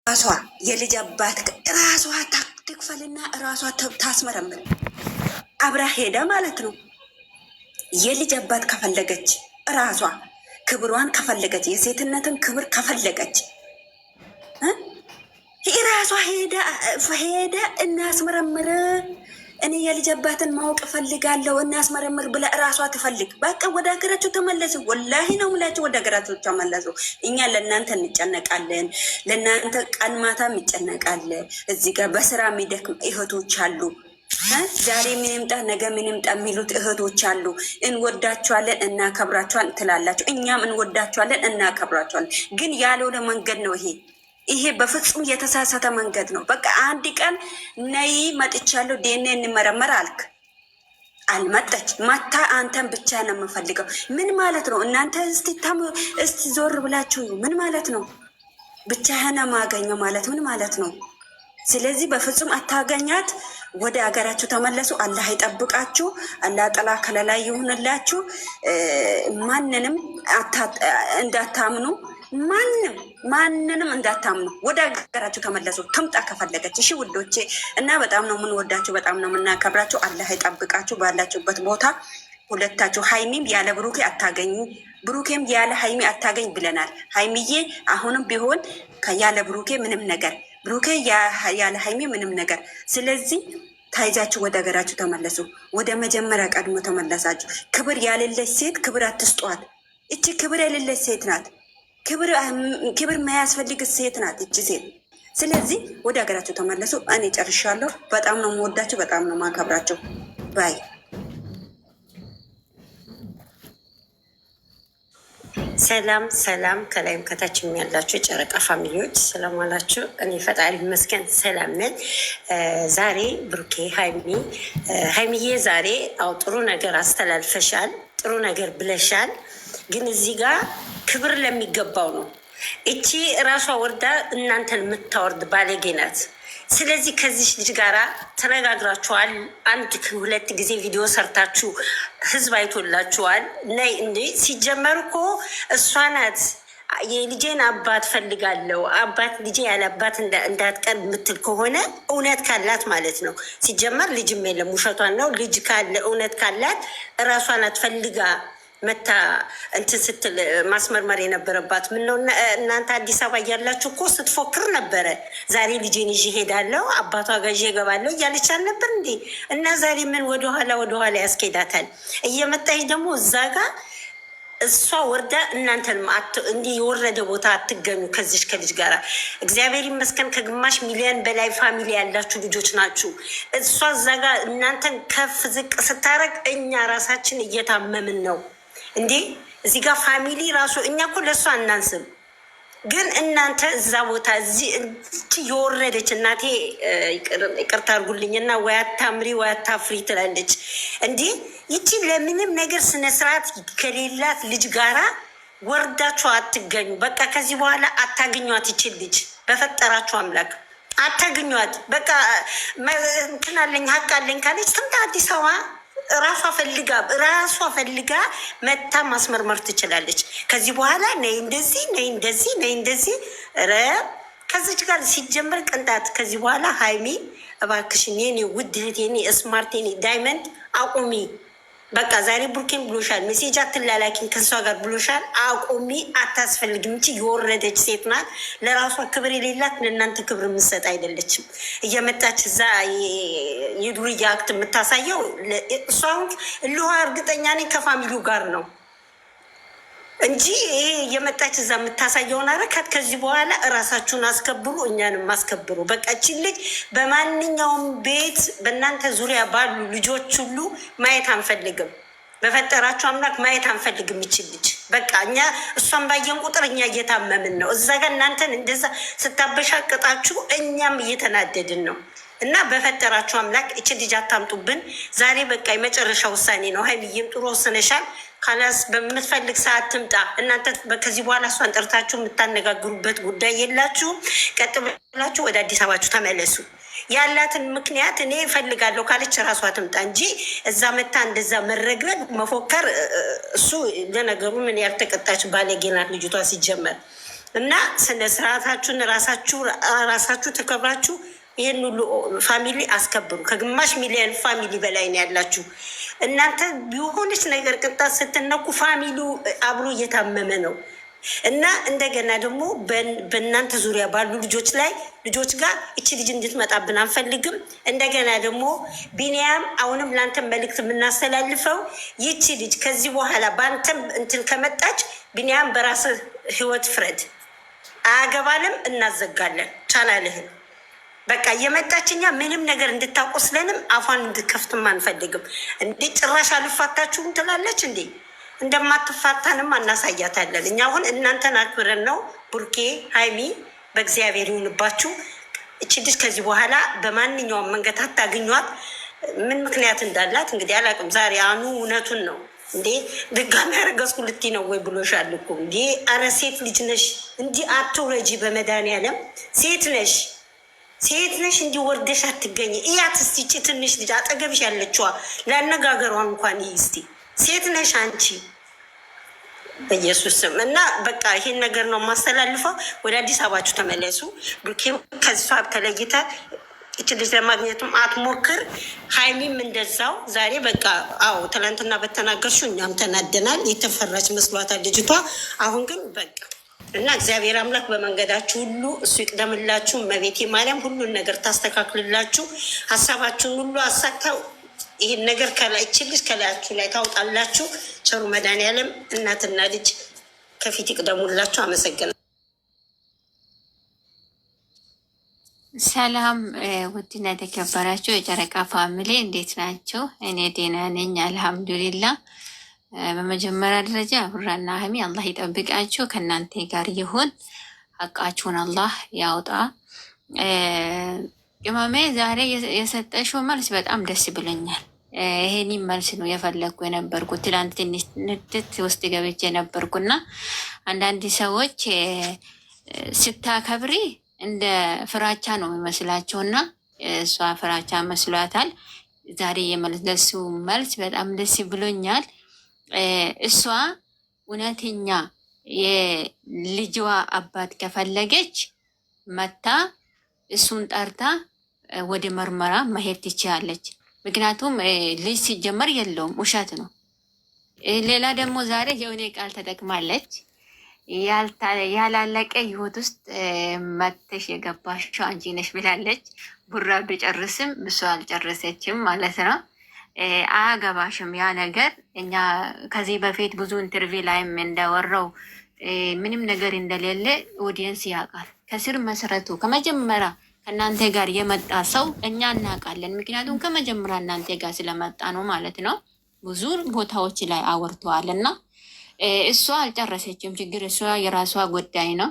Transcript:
ራሷ የልጅ አባት ራሷ ትክፈልና ራሷ ታስመረምር አብራ ሄዳ ማለት ነው። የልጅ አባት ከፈለገች ራሷ ክብሯን ከፈለገች የሴትነትን ክብር ከፈለገች ራሷ ሄዳ እናስመረምር። እኔ የልጅ አባትን ማወቅ እፈልጋለሁ እናስመረምር ብለ ራሷ ትፈልግ። በቃ ወደ ሀገራችሁ ተመለሱ። ወላሂ ነው ምላችሁ፣ ወደ ሀገራችሁ ተመለሱ። እኛ ለእናንተ እንጨነቃለን፣ ለእናንተ ቀን ማታም እንጨነቃለን። እዚህ ጋር በስራ የሚደክም እህቶች አሉ። ዛሬ ምን ይምጣ ነገ ምን ይምጣ የሚሉት እህቶች አሉ። እንወዳቸዋለን እናከብራቸዋለን ትላላችሁ። እኛም እንወዳቸዋለን እናከብራቸዋለን። ግን ያልሆነ መንገድ ነው ይሄ። ይሄ በፍጹም የተሳሳተ መንገድ ነው። በቃ አንድ ቀን ነይ መጥቻለሁ ዴኔ እንመረመር አልክ፣ አልመጣች መታ። አንተን ብቻ ነው የምፈልገው። ምን ማለት ነው እናንተ? እስቲ ዞር ብላችሁ ምን ማለት ነው? ብቻህን ማገኘው ማለት ምን ማለት ነው? ስለዚህ በፍጹም አታገኛት። ወደ ሀገራችሁ ተመለሱ። አላህ ይጠብቃችሁ። አላህ ጥላ ከለላ ይሁንላችሁ። ማንንም እንዳታምኑ፣ ማንንም እንዳታምኑ። ወደ ሀገራችሁ ተመለሱ። ትምጣ ከፈለገች። እሺ ውዶቼ፣ እና በጣም ነው የምንወዳችሁ፣ በጣም ነው የምናከብራችሁ። አላህ ይጠብቃችሁ ባላችሁበት ቦታ። ሁለታችሁ ሀይሚም ያለ ብሩኬ አታገኙ፣ ብሩኬም ያለ ሀይሚ አታገኝ ብለናል። ሀይሚዬ አሁንም ቢሆን ያለ ብሩኬ ምንም ነገር፣ ብሩኬ ያለ ሀይሚ ምንም ነገር። ስለዚህ ታይዛችሁ ወደ ሀገራችሁ ተመለሱ። ወደ መጀመሪያ ቀድሞ ተመለሳችሁ። ክብር ያሌለች ሴት ክብር አትስጧት። እቺ ክብር የሌለች ሴት ናት። ክብር ማያስፈልግ ሴት ናት እቺ ሴት። ስለዚህ ወደ ሀገራችሁ ተመለሱ። እኔ ጨርሻለሁ። በጣም ነው የምወዳችሁ፣ በጣም ነው የማከብራችሁ። ባይ። ሰላም ሰላም፣ ከላይም ከታችም ያላችሁ የጨረቃ ፋሚሊዎች ሰላም አላችሁ። እኔ ፈጣሪ ይመስገን ሰላም ነኝ። ዛሬ ብሩኬ ሀይሚዬ ዛሬ ጥሩ ነገር አስተላልፈሻል፣ ጥሩ ነገር ብለሻል። ግን እዚህ ጋር ክብር ለሚገባው ነው። እቺ እራሷ ወርዳ እናንተን የምታወርድ ባለጌ ናት። ስለዚህ ከዚች ልጅ ጋር ተነጋግራችኋል። አንድ ሁለት ጊዜ ቪዲዮ ሰርታችሁ ህዝብ አይቶላችኋል። ነይ እንዴ! ሲጀመር እኮ እሷ ናት የልጄን አባት ፈልጋለሁ፣ አባት ልጄ ያለ አባት እንዳትቀር የምትል ከሆነ እውነት ካላት ማለት ነው። ሲጀመር ልጅም የለም ውሸቷን ነው። ልጅ ካለ እውነት ካላት እራሷ ናት ፈልጋ መታ እንትን ስትል ማስመርመር የነበረባት። ምነው እናንተ አዲስ አበባ እያላችሁ እኮ ስትፎክር ነበረ። ዛሬ ልጄን ይዤ ሄዳለሁ አባቷ ጋር ይዤ እገባለሁ እያለች አልነበር እንዴ? እና ዛሬ ምን ወደኋላ ያስኬዳታል? እየመጣች ደግሞ እዛ ጋር እሷ ወርዳ እናንተን እንዲህ የወረደ ቦታ አትገኙ ከዚች ከልጅ ጋር። እግዚአብሔር ይመስገን ከግማሽ ሚሊዮን በላይ ፋሚሊ ያላችሁ ልጆች ናችሁ። እሷ እዛ ጋር እናንተን ከፍ ዝቅ ስታረግ እኛ ራሳችን እየታመምን ነው እንዴ! እዚህ ጋር ፋሚሊ ራሱ እኛ እኮ ለእሷ እናንስም፣ ግን እናንተ እዛ ቦታ እዚህ የወረደች እናቴ ይቅርታ አድርጉልኝና ወይ አታምሪ ወይ አታፍሪ ትላለች እንዴ! ይቺ ለምንም ነገር ስነስርዓት ከሌላት ልጅ ጋራ ወርዳችሁ አትገኙ። በቃ ከዚህ በኋላ አታገኟት። ይችል ልጅ በፈጠራችሁ አምላክ አታገኟት። በቃ እንትን አለኝ ሀቅ አለኝ ካለች ትምጣ አዲስ አበባ ራሷ ፈልጋ መታ ማስመርመር ትችላለች። ከዚህ በኋላ ነይ እንደዚህ ከዚች ጋር ሲጀምር ቅንጣት። ከዚህ በኋላ ሀይሚ እባክሽን የኔ ውድ እህት የኔ ስማርት የኔ ዳይመንድ አቁሚ። በቃ ዛሬ ቡርኬን ብሎሻል፣ ሜሴጅ አትላላኪን ከሷ ጋር ብሎሻል። አቁሚ፣ አታስፈልግም። እንጂ የወረደች ሴት ናት። ለራሷ ክብር የሌላት ለእናንተ ክብር የምትሰጥ አይደለችም። እየመጣች እዛ የዱርያ አክት የምታሳየው እሷን እልዋ እርግጠኛ ነኝ ከፋሚሊው ጋር ነው እንጂ ይሄ እየመጣች እዛ የምታሳየውን አረካት። ከዚህ በኋላ እራሳችሁን አስከብሩ፣ እኛንም አስከብሩ። በቃ እችን ልጅ በማንኛውም ቤት በእናንተ ዙሪያ ባሉ ልጆች ሁሉ ማየት አንፈልግም። በፈጠራችሁ አምላክ ማየት አንፈልግም ይችን ልጅ። በቃ እኛ እሷን ባየን ቁጥር እኛ እየታመምን ነው። እዛ ጋር እናንተን እንደዛ ስታበሻቅጣችሁ እኛም እየተናደድን ነው። እና በፈጠራችሁ አምላክ እችን ልጅ አታምጡብን። ዛሬ በቃ የመጨረሻ ውሳኔ ነው። ሀይሚዬም ጥሩ ወስነሻል። ካላስ በምትፈልግ ሰዓት ትምጣ። እናንተ ከዚህ በኋላ እሷን ጠርታችሁ የምታነጋግሩበት ጉዳይ የላችሁም። ቀጥ ብላችሁ ወደ አዲስ አበባችሁ ተመለሱ። ያላትን ምክንያት እኔ እፈልጋለሁ ካለች ራሷ ትምጣ እንጂ እዛ መታ እንደዛ መረግረግ መፎከር፣ እሱ ለነገሩ ምን ያልተቀጣች ባለጌ ናት ልጅቷ ሲጀመር። እና ስነ ስርዓታችሁን ራሳችሁ ተከብራችሁ ይህን ሁሉ ፋሚሊ አስከብሩ። ከግማሽ ሚሊዮን ፋሚሊ በላይ ነው ያላችሁ እናንተ። የሆነች ነገር ቅጣት ስትነኩ ፋሚሊው አብሮ እየታመመ ነው። እና እንደገና ደግሞ በእናንተ ዙሪያ ባሉ ልጆች ጋር እቺ ልጅ እንድትመጣብን አንፈልግም። እንደገና ደግሞ ቢኒያም አሁንም ለአንተ መልእክት የምናስተላልፈው ይቺ ልጅ ከዚህ በኋላ በአንተም እንትን ከመጣች ቢኒያም በራስ ህይወት ፍረድ። አያገባንም፣ እናዘጋለን ቻናልህን። በቃ እየመጣችኛ ምንም ነገር እንድታቆስለንም አፏን እንድከፍትም አንፈልግም። እንዴ ጭራሽ አልፋታችሁም ትላለች እንዴ? እንደማትፋታንም አናሳያታለን። እኛ አሁን እናንተን አክብረን ነው። ቡርኬ ሀይሚ በእግዚአብሔር ይሁንባችሁ። እቺ ልጅ ከዚህ በኋላ በማንኛውም መንገድ አታገኟት። ምን ምክንያት እንዳላት እንግዲህ አላውቅም። ዛሬ አኑ እውነቱን ነው እንዴ ድጋሚ ያረገዝኩ ልትይ ነው ወይ ብሎሻል እኮ እንዴ። አረ ሴት ልጅ ነሽ እንዲህ አትውረጂ። በመድኃኒዓለም ሴት ነሽ እንዲህ ወርደሽ አትገኝ። እያት እስቲ ጭ ትንሽ ልጅ አጠገብሽ ያለችዋ ለአነጋገሯ እንኳን እስቲ ሴት ነሽ አንቺ በኢየሱስ ስም። እና በቃ ይሄን ነገር ነው የማስተላልፈው። ወደ አዲስ አበባችሁ ተመለሱ። ብሩኬም ከሷ ተለይተ እች ልጅ ለማግኘትም አትሞክር። ሀይሚም እንደዛው ዛሬ በቃ አዎ፣ ትናንትና በተናገርሽው እኛም ተናደናል። የተፈራች መስሏታል ልጅቷ። አሁን ግን በቃ እና እግዚአብሔር አምላክ በመንገዳችሁ ሁሉ እሱ ይቅደምላችሁ። እመቤቴ ማርያም ሁሉን ነገር ታስተካክልላችሁ። ሀሳባችሁን ሁሉ አሳካው። ይህን ነገር ከላይ ችልሽ ከላያችሁ ላይ ታውጣላችሁ። ቸሩ መድኃኒዓለም እናትና ልጅ ከፊት ይቅደሙላችሁ። አመሰግናለሁ። ሰላም ውድና የተከበራችሁ የጨረቃ ፋሚሊ እንዴት ናቸው? እኔ ደህና ነኝ አልሐምዱሊላ። በመጀመሪያ ደረጃ ብራና ሀይሚ አላህ ይጠብቃችሁ፣ ከእናንተ ጋር ይሁን፣ ሀቃችሁን አላህ ያውጣ። ቅመሜ ዛሬ የሰጠሽው መልስ በጣም ደስ ብሎኛል። ይሄን መልስ ነው የፈለግኩ የነበርኩት። ትላንት ትንሽ ንድት ውስጥ ገብቼ ነበርኩና አንዳንድ ሰዎች ስታከብሪ እንደ ፍራቻ ነው የሚመስላቸውና እሷ ፍራቻ መስሏታል። ዛሬ የመለሱ መልስ በጣም ደስ ብሎኛል። እሷ እውነተኛ የልጅዋ አባት ከፈለገች መታ እሱን ጠርታ ወደ ምርመራ መሄድ ትችላለች። ምክንያቱም ልጅ ሲጀመር የለውም፣ ውሸት ነው። ሌላ ደግሞ ዛሬ የሆነ ቃል ተጠቅማለች። ያላለቀ ህይወት ውስጥ መተሽ የገባሽው አንቺ ነሽ ብላለች። ቡራ ቢጨርስም እሷ አልጨረሰችም ማለት ነው። አያገባሽም ያ ነገር። እኛ ከዚህ በፊት ብዙ ኢንተርቪው ላይም እንዳወራው ምንም ነገር እንደሌለ ኦዲየንስ ያውቃል። ከስር መሰረቱ ከመጀመሪያ ከእናንተ ጋር የመጣ ሰው እኛ እናውቃለን። ምክንያቱም ከመጀመሪያ እናንተ ጋር ስለመጣ ነው ማለት ነው። ብዙ ቦታዎች ላይ አወርተዋል እና እሷ አልጨረሰችም። ችግር እሷ የራሷ ጉዳይ ነው።